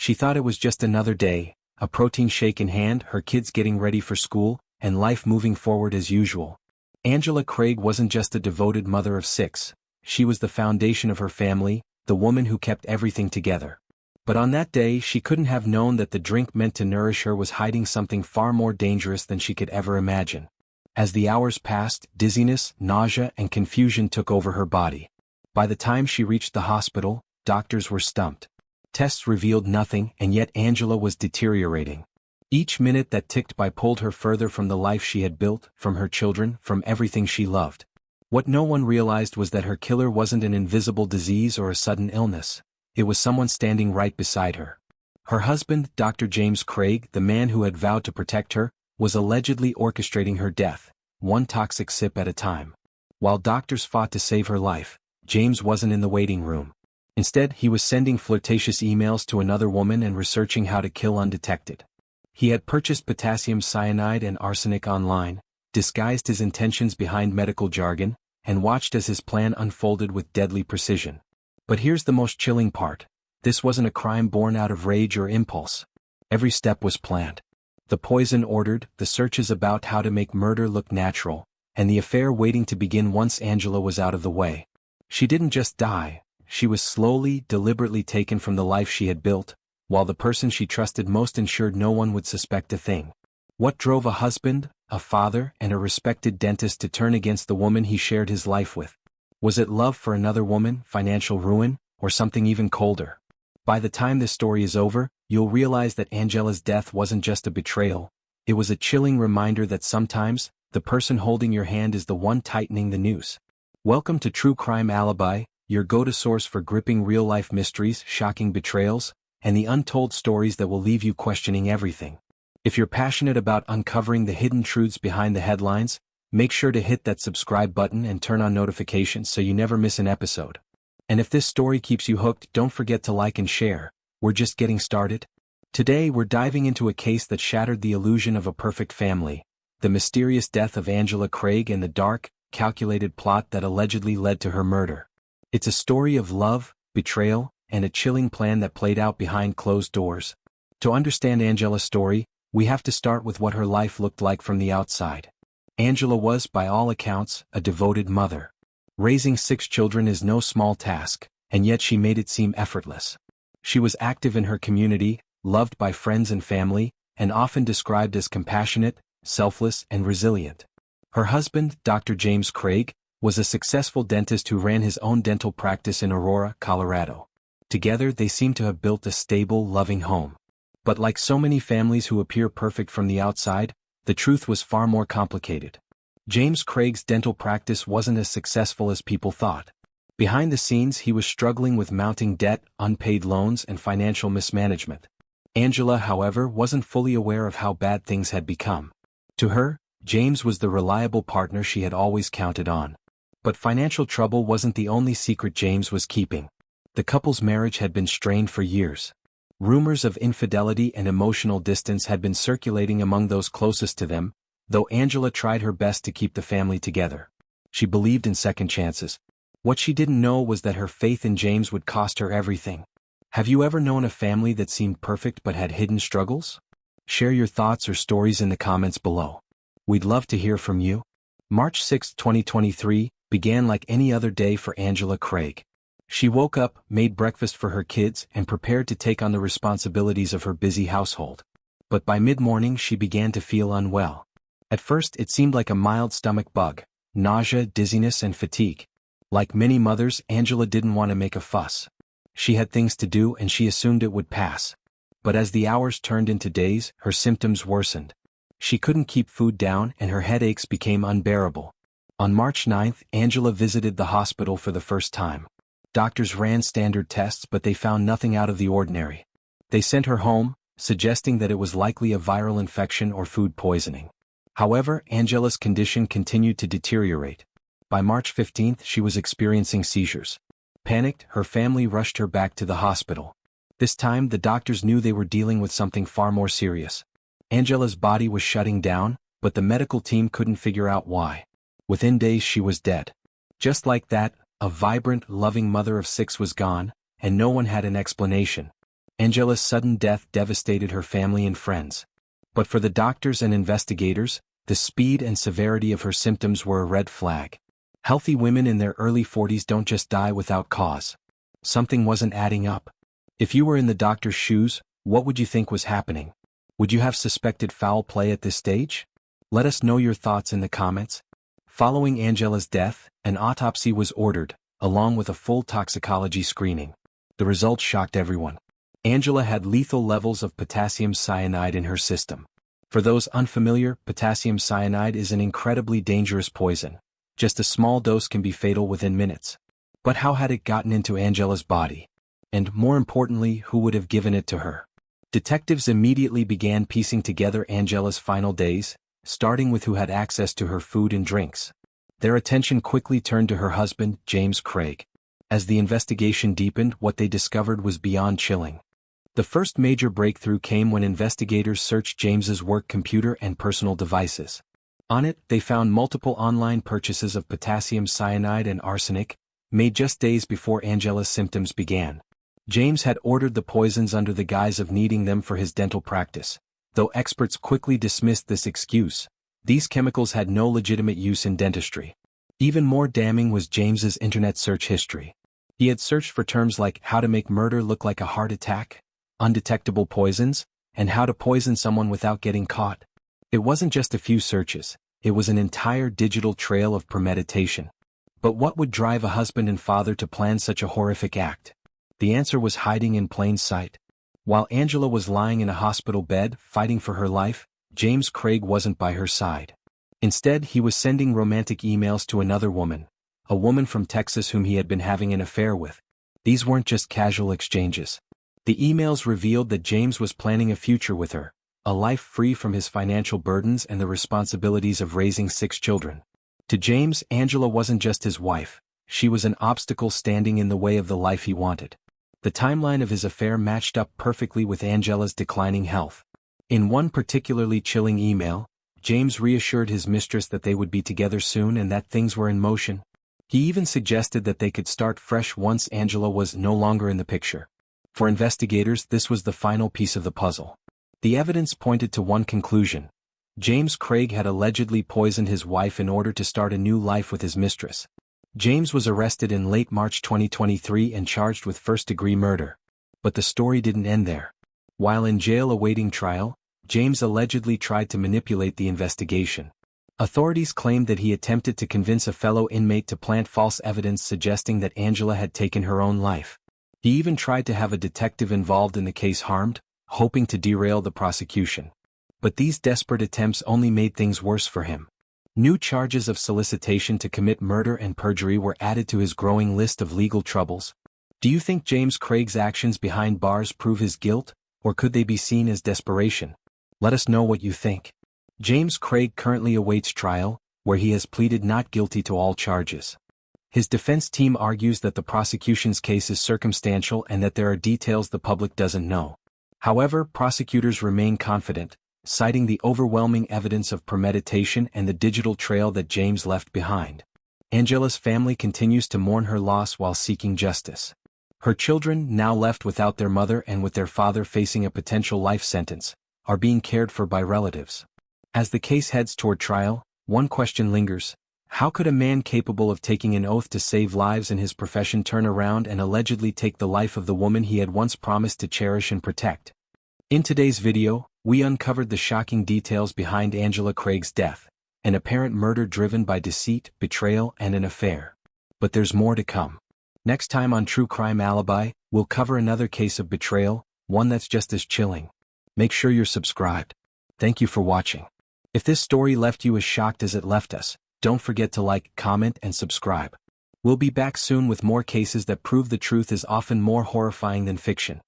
She thought it was just another day, a protein shake in hand, her kids getting ready for school, and life moving forward as usual. Angela Craig wasn't just a devoted mother of 6, she was the foundation of her family, the woman who kept everything together. But on that day she couldn't have known that the drink meant to nourish her was hiding something far more dangerous than she could ever imagine. As the hours passed, dizziness, nausea, and confusion took over her body. By the time she reached the hospital, doctors were stumped. Tests revealed nothing, and yet Angela was deteriorating. Each minute that ticked by pulled her further from the life she had built, from her children, from everything she loved. What no one realized was that her killer wasn't an invisible disease or a sudden illness. It was someone standing right beside her. Her husband, Dr. James Craig, the man who had vowed to protect her, was allegedly orchestrating her death, one toxic sip at a time. While doctors fought to save her life, James wasn't in the waiting room. Instead, he was sending flirtatious emails to another woman and researching how to kill undetected. He had purchased potassium cyanide and arsenic online, disguised his intentions behind medical jargon, and watched as his plan unfolded with deadly precision. But here's the most chilling part. This wasn't a crime born out of rage or impulse. Every step was planned. The poison ordered, the searches about how to make murder look natural, and the affair waiting to begin once Angela was out of the way. She didn't just die, she was slowly, deliberately taken from the life she had built, while the person she trusted most ensured no one would suspect a thing. What drove a husband, a father, and a respected dentist to turn against the woman he shared his life with? Was it love for another woman, financial ruin, or something even colder? By the time this story is over, you'll realize that Angela's death wasn't just a betrayal. It was a chilling reminder that sometimes, the person holding your hand is the one tightening the noose. Welcome to True Crime Alibi, your go-to source for gripping real-life mysteries, shocking betrayals, and the untold stories that will leave you questioning everything. If you're passionate about uncovering the hidden truths behind the headlines, make sure to hit that subscribe button and turn on notifications so you never miss an episode. And if this story keeps you hooked, don't forget to like and share. We're just getting started. Today we're diving into a case that shattered the illusion of a perfect family, the mysterious death of Angela Craig and the dark, calculated plot that allegedly led to her murder. It's a story of love, betrayal, and a chilling plan that played out behind closed doors. To understand Angela's story, we have to start with what her life looked like from the outside. Angela was, by all accounts, a devoted mother. Raising 6 children is no small task, and yet she made it seem effortless. She was active in her community, loved by friends and family, and often described as compassionate, selfless, and resilient. Her husband, Dr. James Craig, was a successful dentist who ran his own dental practice in Aurora, Colorado. Together they seemed to have built a stable, loving home. But like so many families who appear perfect from the outside, the truth was far more complicated. James Craig's dental practice wasn't as successful as people thought. Behind the scenes he was struggling with mounting debt, unpaid loans, and financial mismanagement. Angela, however, wasn't fully aware of how bad things had become. To her, James was the reliable partner she had always counted on. But financial trouble wasn't the only secret James was keeping. The couple's marriage had been strained for years. Rumors of infidelity and emotional distance had been circulating among those closest to them, though Angela tried her best to keep the family together. She believed in second chances. What she didn't know was that her faith in James would cost her everything. Have you ever known a family that seemed perfect but had hidden struggles? Share your thoughts or stories in the comments below. We'd love to hear from you. March 6, 2023, began like any other day for Angela Craig. She woke up, made breakfast for her kids, and prepared to take on the responsibilities of her busy household. But by mid-morning she began to feel unwell. At first it seemed like a mild stomach bug, nausea, dizziness, and fatigue. Like many mothers, Angela didn't want to make a fuss. She had things to do and she assumed it would pass. But as the hours turned into days, her symptoms worsened. She couldn't keep food down and her headaches became unbearable. On March 9th, Angela visited the hospital for the first time. Doctors ran standard tests but they found nothing out of the ordinary. They sent her home, suggesting that it was likely a viral infection or food poisoning. However, Angela's condition continued to deteriorate. By March 15th, she was experiencing seizures. Panicked, her family rushed her back to the hospital. This time, the doctors knew they were dealing with something far more serious. Angela's body was shutting down, but the medical team couldn't figure out why. Within days she was dead. Just like that, a vibrant, loving mother of 6 was gone, and no one had an explanation. Angela's sudden death devastated her family and friends. But for the doctors and investigators, the speed and severity of her symptoms were a red flag. Healthy women in their early 40s don't just die without cause. Something wasn't adding up. If you were in the doctor's shoes, what would you think was happening? Would you have suspected foul play at this stage? Let us know your thoughts in the comments. Following Angela's death, an autopsy was ordered, along with a full toxicology screening. The results shocked everyone. Angela had lethal levels of potassium cyanide in her system. For those unfamiliar, potassium cyanide is an incredibly dangerous poison. Just a small dose can be fatal within minutes. But how had it gotten into Angela's body? And more importantly, who would have given it to her? Detectives immediately began piecing together Angela's final days, starting with who had access to her food and drinks. Their attention quickly turned to her husband, James Craig. As the investigation deepened, what they discovered was beyond chilling. The first major breakthrough came when investigators searched James's work computer and personal devices. On it, they found multiple online purchases of potassium cyanide and arsenic, made just days before Angela's symptoms began. James had ordered the poisons under the guise of needing them for his dental practice. Though experts quickly dismissed this excuse, these chemicals had no legitimate use in dentistry. Even more damning was James's internet search history. He had searched for terms like how to make murder look like a heart attack, undetectable poisons, and how to poison someone without getting caught. It wasn't just a few searches, it was an entire digital trail of premeditation. But what would drive a husband and father to plan such a horrific act? The answer was hiding in plain sight. While Angela was lying in a hospital bed, fighting for her life, James Craig wasn't by her side. Instead, he was sending romantic emails to another woman, a woman from Texas whom he had been having an affair with. These weren't just casual exchanges. The emails revealed that James was planning a future with her, a life free from his financial burdens and the responsibilities of raising 6 children. To James, Angela wasn't just his wife, she was an obstacle standing in the way of the life he wanted. The timeline of his affair matched up perfectly with Angela's declining health. In one particularly chilling email, James reassured his mistress that they would be together soon and that things were in motion. He even suggested that they could start fresh once Angela was no longer in the picture. For investigators, this was the final piece of the puzzle. The evidence pointed to one conclusion. James Craig had allegedly poisoned his wife in order to start a new life with his mistress. James was arrested in late March 2023 and charged with first-degree murder. But the story didn't end there. While in jail awaiting trial, James allegedly tried to manipulate the investigation. Authorities claimed that he attempted to convince a fellow inmate to plant false evidence suggesting that Angela had taken her own life. He even tried to have a detective involved in the case harmed, hoping to derail the prosecution. But these desperate attempts only made things worse for him. New charges of solicitation to commit murder and perjury were added to his growing list of legal troubles. Do you think James Craig's actions behind bars prove his guilt, or could they be seen as desperation? Let us know what you think. James Craig currently awaits trial, where he has pleaded not guilty to all charges. His defense team argues that the prosecution's case is circumstantial and that there are details the public doesn't know. However, prosecutors remain confident, citing the overwhelming evidence of premeditation and the digital trail that James left behind. Angela's family continues to mourn her loss while seeking justice. Her children, now left without their mother and with their father facing a potential life sentence, are being cared for by relatives. As the case heads toward trial, one question lingers. How could a man capable of taking an oath to save lives in his profession turn around and allegedly take the life of the woman he had once promised to cherish and protect? In today's video, we uncovered the shocking details behind Angela Craig's death, an apparent murder driven by deceit, betrayal, and an affair. But there's more to come. Next time on True Crime Alibi, we'll cover another case of betrayal, one that's just as chilling. Make sure you're subscribed. Thank you for watching. If this story left you as shocked as it left us, don't forget to like, comment, and subscribe. We'll be back soon with more cases that prove the truth is often more horrifying than fiction.